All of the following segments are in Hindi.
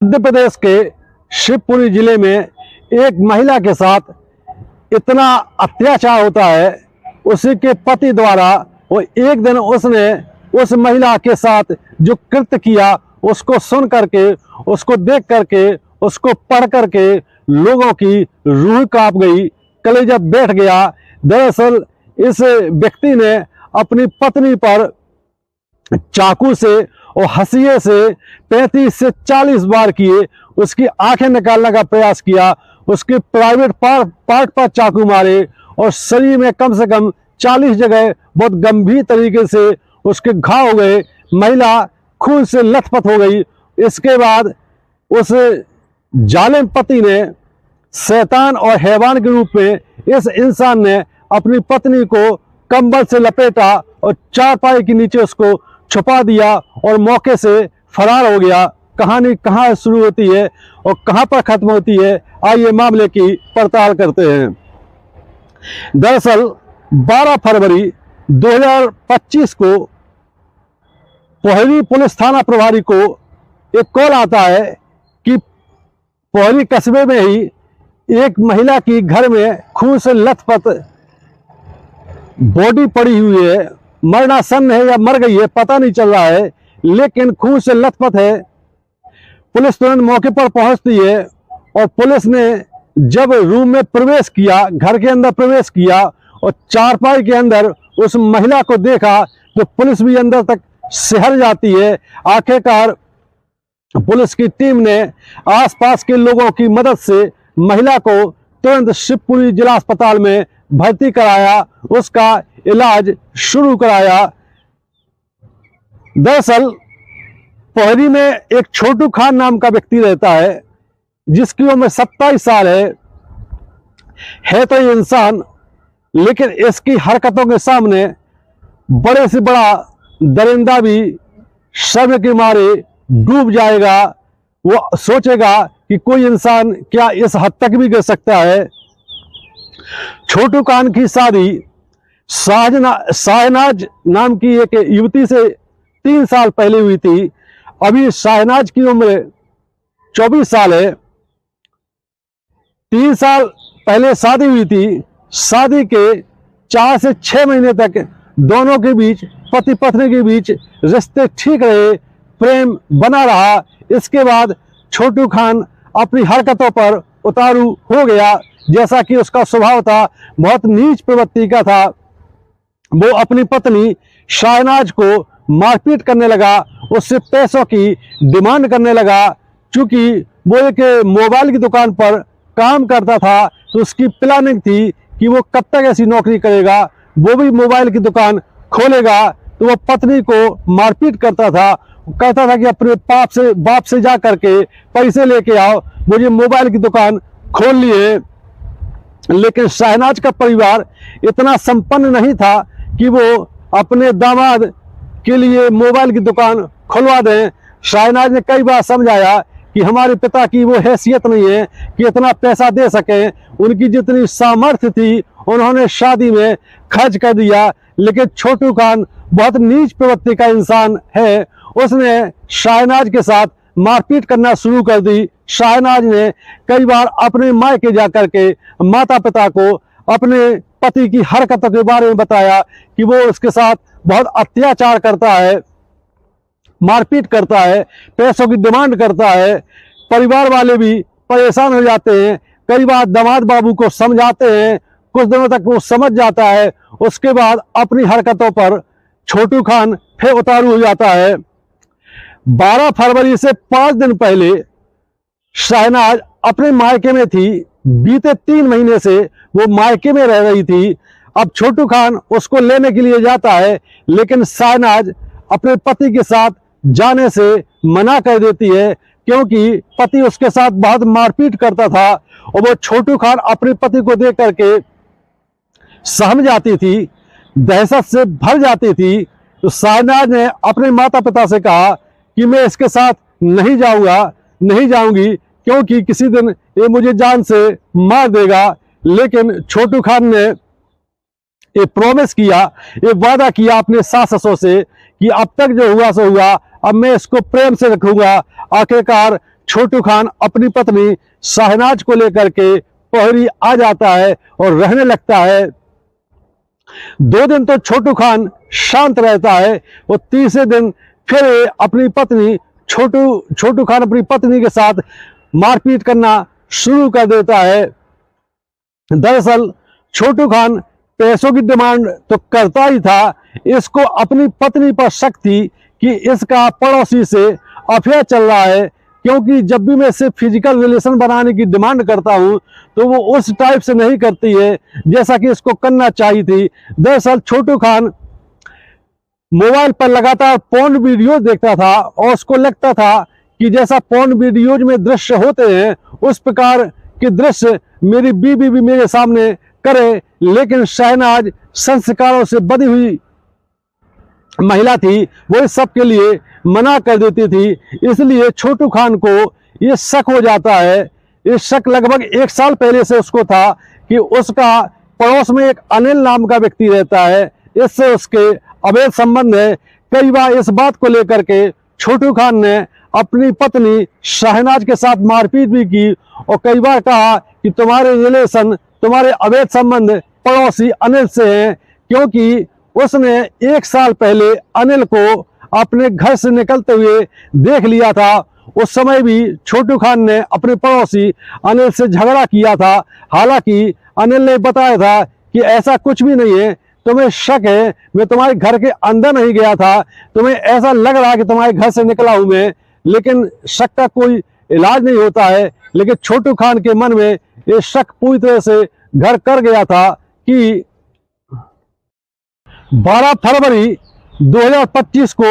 मध्य प्रदेश के शिवपुरी जिले में एक महिला के साथ इतना अत्याचार होता है। उसी के पति द्वारा वो एक दिन उसने उस महिला के साथ जो कृत्य किया उसको सुन करके, उसको देख करके, उसको पढ़ करके लोगों की रूह कांप गई, कलेजा बैठ गया। दरअसल इस व्यक्ति ने अपनी पत्नी पर चाकू से और हंसिए से 35 से 40 बार किए, उसकी आंखें निकालने का प्रयास किया, उसके प्राइवेट पार्ट पर चाकू मारे और शरीर में कम से कम 40 जगह बहुत गंभीर तरीके से उसके घाव हो गए। महिला खून से लथपथ हो गई। इसके बाद उस जालिम पति ने शैतान और हैवान के रूप में इस इंसान ने अपनी पत्नी को कंबल से लपेटा और चारपाई के नीचे उसको छुपा दिया और मौके से फरार हो गया। कहानी कहाँ शुरू होती है और कहाँ पर खत्म होती है, आइए मामले की पड़ताल करते हैं। दरअसल 12 फरवरी 2025 को पोहरी पुलिस थाना प्रभारी को एक कॉल आता है कि पोहरी कस्बे में ही एक महिला की घर में खून से लथपथ बॉडी पड़ी हुई है। मरणासन है या मर गई है पता नहीं चल रहा है, लेकिन खून से लथपथ है। पुलिस तुरंत मौके पर पहुंचती है और पुलिस ने जब रूम में प्रवेश किया, घर के अंदर प्रवेश किया और चारपाई के अंदर उस महिला को देखा तो पुलिस भी अंदर तक सिहर जाती है। आखिरकार पुलिस की टीम ने आसपास के लोगों की मदद से महिला को तुरंत शिवपुरी जिला अस्पताल में भर्ती कराया, उसका इलाज शुरू कराया। दरअसल पोहरी में एक छोटू खान नाम का व्यक्ति रहता है जिसकी उम्र 27 साल है तो ये इंसान, लेकिन इसकी हरकतों के सामने बड़े से बड़ा दरिंदा भी शर्म के मारे डूब जाएगा। वो सोचेगा कि कोई इंसान क्या इस हद तक भी कर सकता है। छोटू खान की शादी शाहनाज नाम की एक युवती से 3 साल पहले हुई थी। अभी शाहनाज की उम्र 24 साल है। 3 साल पहले शादी हुई थी। शादी के 4 से 6 महीने तक दोनों के बीच, पति पत्नी के बीच रिश्ते ठीक रहे, प्रेम बना रहा। इसके बाद छोटू खान अपनी हरकतों पर उतारू हो गया। जैसा कि उसका स्वभाव था, बहुत नीच प्रवृत्ति का था। वो अपनी पत्नी शाहनाज को मारपीट करने लगा, उससे पैसों की डिमांड करने लगा। चूंकि वो एक मोबाइल की दुकान पर काम करता था तो उसकी प्लानिंग थी कि वो कब तक ऐसी नौकरी करेगा, वो भी मोबाइल की दुकान खोलेगा। तो वो पत्नी को मारपीट करता था, कहता था कि अपने बाप से जा करके पैसे लेके आओ, मुझे मोबाइल की दुकान खोलनी है। लेकिन शाहनाज का परिवार इतना संपन्न नहीं था कि वो अपने दामाद के लिए मोबाइल की दुकान खुलवा दें। शाहनाज ने कई बार समझाया कि हमारे पिता की वो हैसियत नहीं है कि इतना पैसा दे सकें। उनकी जितनी सामर्थ्य थी उन्होंने शादी में खर्च कर दिया। लेकिन छोटू खान बहुत नीच प्रवृत्ति का इंसान है, उसने शाहनाज के साथ मारपीट करना शुरू कर दी। शाहनाज ने कई बार अपने मायके जाकर के माता पिता को अपने पति की हरकतों के बारे में बताया कि वो उसके साथ बहुत अत्याचार करता है, मारपीट करता है, पैसों की डिमांड करता है। परिवार वाले भी परेशान हो जाते हैं। कई बार दामाद बाबू को समझाते हैं, कुछ दिनों तक वो समझ जाता है। उसके बाद अपनी हरकतों पर छोटू खान फिर उतारू हो जाता है। 12 फरवरी से 5 दिन पहले शाहनाज अपने मायके में थी। बीते 3 महीने से वो मायके में रह रही थी। अब छोटू खान उसको लेने के लिए जाता है, लेकिन शाहनाज अपने पति के साथ जाने से मना कर देती है क्योंकि पति उसके साथ बहुत मारपीट करता था और वो छोटू खान अपने पति को देख करके सहम जाती थी, दहशत से भर जाती थी। तो शाहनाज ने अपने माता पिता से कहा कि मैं इसके साथ नहीं जाऊंगा, नहीं जाऊंगी, क्योंकि किसी दिन ये मुझे जान से मार देगा। लेकिन छोटू खान ने ये प्रॉमिस किया, ये वादा किया अपने सास ससुर से कि अब तक जो हुआ सो हुआ, अब मैं इसको प्रेम से रखूंगा। आखिरकार छोटू खान अपनी पत्नी शहनाज को लेकर के पोहरी आ जाता है और रहने लगता है। 2 दिन तो छोटू खान शांत रहता है और तीसरे दिन फिर अपनी पत्नी छोटू खान अपनी पत्नी के साथ मारपीट करना शुरू कर देता है। दरअसल छोटू खान पैसों की डिमांड तो करता ही था, इसको अपनी पत्नी पर शक थी कि इसका पड़ोसी से अफेयर चल रहा है, क्योंकि जब भी मैं इससे फिजिकल रिलेशन बनाने की डिमांड करता हूं तो वो उस टाइप से नहीं करती है जैसा कि इसको करना चाहिए थी। दरअसल छोटू खान मोबाइल पर लगातार पोर्न वीडियो देखता था और उसको लगता था कि जैसा पोर्न वीडियोज में दृश्य होते हैं उस प्रकार के दृश्य मेरी बीवी भी मेरे सामने करे, लेकिन शहनाज संस्कारों से बधी हुई महिला थी, वो इस सब के लिए मना कर देती थी। इसलिए छोटू खान को ये शक हो जाता है। ये शक लगभग 1 साल पहले से उसको था कि उसका पड़ोस में एक अनिल नाम का व्यक्ति रहता है, इससे उसके अवैध संबंध है। कई बार इस बात को लेकर के छोटू खान ने अपनी पत्नी शहनाज के साथ मारपीट भी की और कई बार कहा कि तुम्हारे रिलेशन, तुम्हारे अवैध संबंध पड़ोसी अनिल से हैं, क्योंकि उसने 1 साल पहले अनिल को अपने घर से निकलते हुए देख लिया था। उस समय भी छोटू खान ने अपने पड़ोसी अनिल से झगड़ा किया था। हालांकि अनिल ने बताया था कि ऐसा कुछ भी नहीं है, तुम्हें शक है, मैं तुम्हारे घर के अंदर नहीं गया था, तुम्हें ऐसा लग रहा है कि तुम्हारे घर से निकला हूं मैं, लेकिन शक का कोई इलाज नहीं होता है। लेकिन छोटू खान के मन में ये शक पूरी तरह से घर कर गया था कि 12 फरवरी 2025 को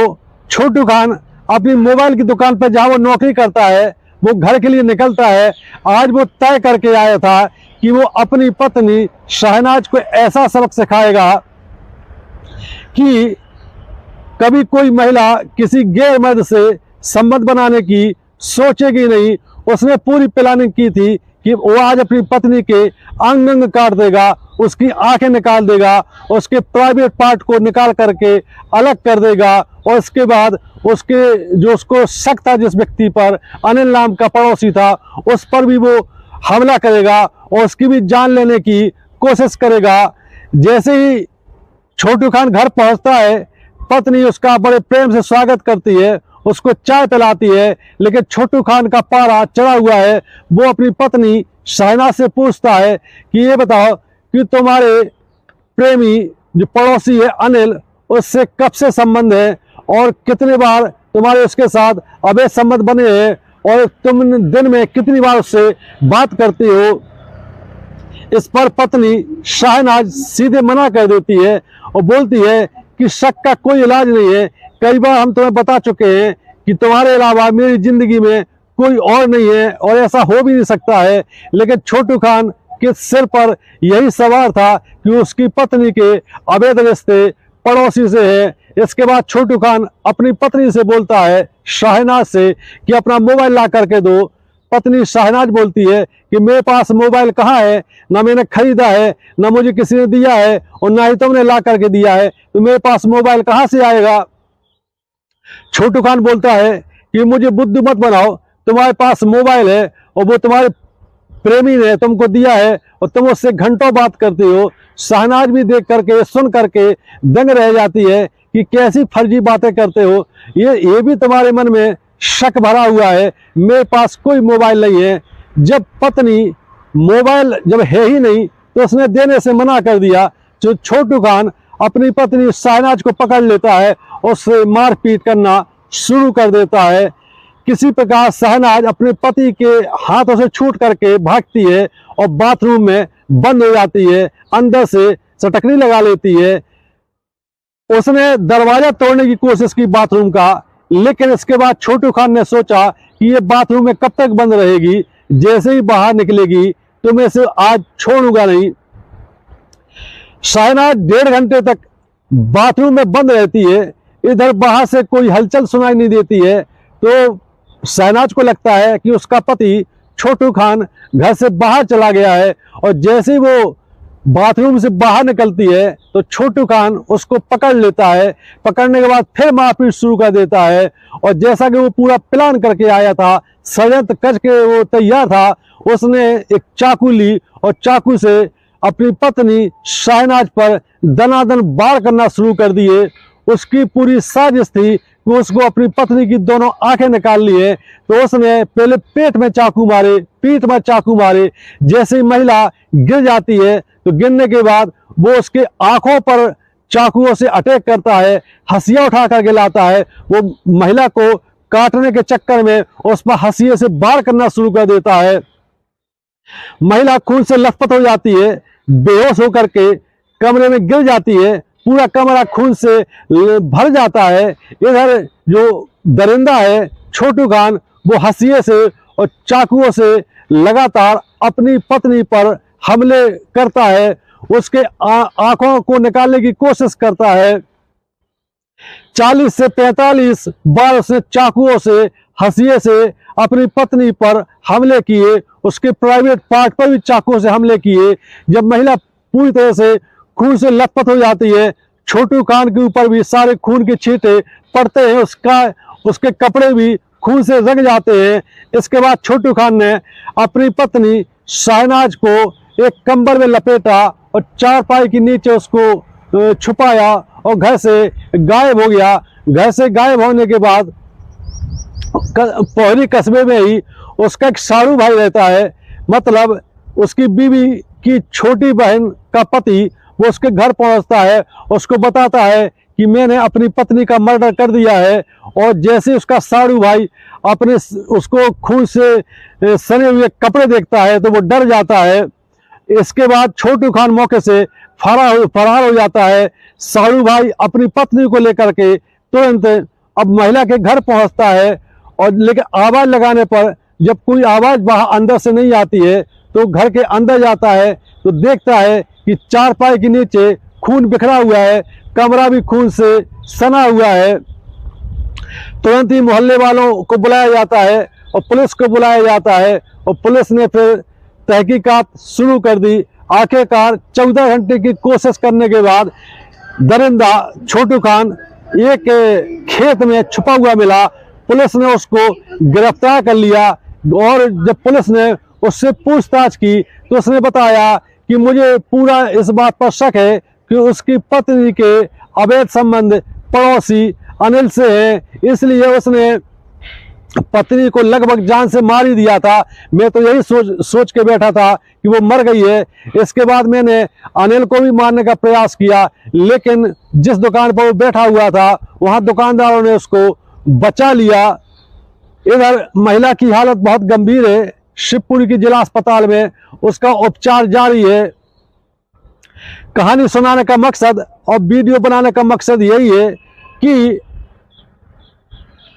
छोटू खान अपनी मोबाइल की दुकान पर जहां वो नौकरी करता है, वो घर के लिए निकलता है। आज वो तय करके आया था कि वो अपनी पत्नी शहनाज को ऐसा सबक सिखाएगा कि कभी कोई महिला किसी गैर मर्द से संबंध बनाने की सोचेगी नहीं। उसने पूरी प्लानिंग की थी कि वो आज अपनी पत्नी के अंग अंग काट देगा, उसकी आंखें निकाल देगा, उसके प्राइवेट पार्ट को निकाल करके अलग कर देगा और उसके बाद उसके जो उसको शक था जिस व्यक्ति पर, अनिल नाम का पड़ोसी था, उस पर भी वो हमला करेगा और उसकी भी जान लेने की कोशिश करेगा। जैसे ही छोटू खान घर पहुंचता है, पत्नी उसका बड़े प्रेम से स्वागत करती है, उसको चाय पिलाती है, लेकिन छोटू खान का पारा चढ़ा हुआ है। वो अपनी पत्नी शहनाज से पूछता है कि ये बताओ कि तुम्हारे प्रेमी जो पड़ोसी है अनिल, उससे कब से संबंध है और कितने बार तुम्हारे उसके साथ अवैध संबंध बने हैं और तुम दिन में कितनी बार उससे बात करती हो। इस पर पत्नी शहनाज सीधे मना कर देती है और बोलती है कि शक का कोई इलाज नहीं है, कई बार हम तुम्हें बता चुके हैं कि तुम्हारे अलावा मेरी जिंदगी में कोई और नहीं है और ऐसा हो भी नहीं सकता है। लेकिन छोटू खान के सिर पर यही सवार था कि उसकी पत्नी के अवैध रिश्ते पड़ोसी से है। इसके बाद छोटू खान अपनी पत्नी से बोलता है शहनाज से कि अपना मोबाइल ला करके दो। पत्नी शहनाज बोलती है कि मेरे पास मोबाइल कहाँ है, ना मैंने खरीदा है, ना मुझे किसी ने दिया है और ना ही तुमने ला करके दिया है, तो मेरे पास मोबाइल कहाँ से आएगा। छोटू खान बोलता है कि मुझे बुद्धू मत बनाओ, तुम्हारे पास मोबाइल है और वो तुम्हारे प्रेमी ने तुमको दिया है और तुम उससे घंटों बात करती हो। शहनाज भी देख करके, सुन करके दंग रह जाती है कि कैसी फर्जी बातें करते हो, ये भी तुम्हारे मन में शक भरा हुआ है, मेरे पास कोई मोबाइल नहीं है। जब पत्नी मोबाइल जब है ही नहीं तो उसने देने से मना कर दिया, जो छोटू खान अपनी पत्नी शहनाज को पकड़ लेता है और उससे मारपीट करना शुरू कर देता है। किसी प्रकार शहनाज अपने पति के हाथों से छूट करके भागती है और बाथरूम में बंद हो जाती है, अंदर से चटकनी लगा लेती है। उसने दरवाजा तोड़ने की कोशिश की बाथरूम का, लेकिन इसके बाद छोटू खान ने सोचा कि ये बाथरूम में कब तक बंद रहेगी, जैसे ही बाहर निकलेगी तो मैं इसे आज छोड़ूंगा नहीं। शहनाज 1.5 घंटे तक बाथरूम में बंद रहती है, इधर बाहर से कोई हलचल सुनाई नहीं देती है। तो शहनाज को लगता है कि उसका पति छोटू खान घर से बाहर चला गया है और जैसे ही वो बाथरूम से बाहर निकलती है तो छोटू खान उसको पकड़ लेता है। पकड़ने के बाद फिर मारपीट शुरू कर देता है, और जैसा कि वो पूरा प्लान करके आया था, षड्यंत्र करके वो तैयार था, उसने एक चाकू ली और चाकू से अपनी पत्नी शहनाज पर दनादन वार करना शुरू कर दिए। उसकी पूरी साजिश थी कि उसको अपनी पत्नी की दोनों आंखें निकाल लिए। तो उसने पहले पेट में चाकू मारे, पीठ में चाकू मारे। जैसे ही महिला गिर जाती है तो गिरने के बाद वो उसके आंखों पर चाकुओं से अटैक करता है, हंसिया उठा करके लाता है। वो महिला को काटने के चक्कर में उस पर हंसिये से वार करना शुरू कर देता है। महिला खून से लथपथ हो जाती है, बेहोश होकर के कमरे में गिर जाती है। पूरा कमरा खून से भर जाता है। इधर जो दरिंदा है छोटू खान, वो हंसिये से और चाकुओं से लगातार अपनी पत्नी पर हमले करता है। उसके आंखों को निकालने की कोशिश करता है। 40 से 45 बार उसने चाकुओं से, हंसिये से अपनी पत्नी पर हमले किए। उसके प्राइवेट पार्ट पर भी चाकुओं से हमले किए। जब महिला पूरी तरह से खून से लथपथ हो जाती है, छोटू खान के ऊपर भी सारे खून के छींटे पड़ते हैं। उसके कपड़े भी खून से रंग जाते हैं। इसके बाद छोटू खान ने अपनी पत्नी शहनाज को एक कंबल में लपेटा और चारपाई के नीचे उसको छुपाया और घर से गायब हो गया। घर से गायब होने के बाद पोहरी कस्बे में ही उसका एक साड़ू भाई रहता है, मतलब उसकी बीवी की छोटी बहन का पति। वो उसके घर पहुंचता है, उसको बताता है कि मैंने अपनी पत्नी का मर्डर कर दिया है। और जैसे उसका साड़ू भाई अपने उसको खून से सने हुए कपड़े देखता है तो वो डर जाता है। इसके बाद छोटू खान मौके से फरार हो जाता है। साड़ू भाई अपनी पत्नी को लेकर के तुरंत अब महिला के घर पहुंचता है, और लेकिन आवाज लगाने पर जब कोई आवाज बाहर अंदर से नहीं आती है तो घर के अंदर जाता है तो देखता है कि चारपाई के नीचे खून बिखरा हुआ है, कमरा भी खून से सना हुआ है। तुरंत ही मोहल्ले वालों को बुलाया जाता है और पुलिस को बुलाया जाता है, और पुलिस ने फिर तहकीकात शुरू कर दी। आखिरकार 14 घंटे की कोशिश करने के बाद दरिंदा छोटू खान एक खेत में छुपा हुआ मिला। पुलिस ने उसको गिरफ्तार कर लिया, और जब पुलिस ने उससे पूछताछ की तो उसने बताया कि मुझे पूरा इस बात पर शक है कि उसकी पत्नी के अवैध संबंध पड़ोसी अनिल से है, इसलिए उसने पत्नी को लगभग जान से मार ही दिया था। मैं तो यही सोच के बैठा था कि वो मर गई है। इसके बाद मैंने अनिल को भी मारने का प्रयास किया, लेकिन जिस दुकान पर वो बैठा हुआ था वहां दुकानदारों ने उसको बचा लिया। इधर महिला की हालत बहुत गंभीर है, शिवपुरी की जिला अस्पताल में उसका उपचार जारी है। कहानी सुनाने का मकसद और वीडियो बनाने का मकसद यही है कि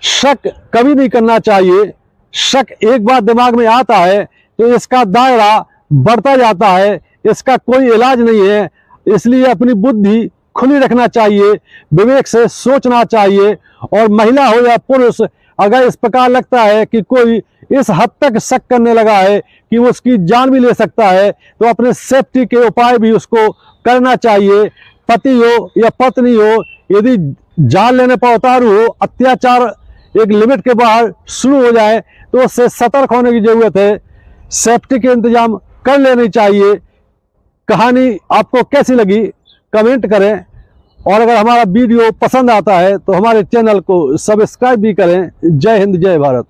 शक कभी नहीं करना चाहिए। शक एक बार दिमाग में आता है तो इसका दायरा बढ़ता जाता है, इसका कोई इलाज नहीं है। इसलिए अपनी बुद्धि खुली रखना चाहिए, विवेक से सोचना चाहिए। और महिला हो या पुरुष, अगर इस प्रकार लगता है कि कोई इस हद तक शक करने लगा है कि वो उसकी जान भी ले सकता है, तो अपने सेफ्टी के उपाय भी उसको करना चाहिए। पति हो या पत्नी हो, यदि जान लेने पर उतारू हो, अत्याचार एक लिमिट के बाहर शुरू हो जाए तो उससे सतर्क होने की जरूरत है। सेफ्टी के इंतजाम कर लेने चाहिए। कहानी आपको कैसी लगी कमेंट करें, और अगर हमारा वीडियो पसंद आता है तो हमारे चैनल को सब्सक्राइब भी करें। जय हिंद, जय भारत।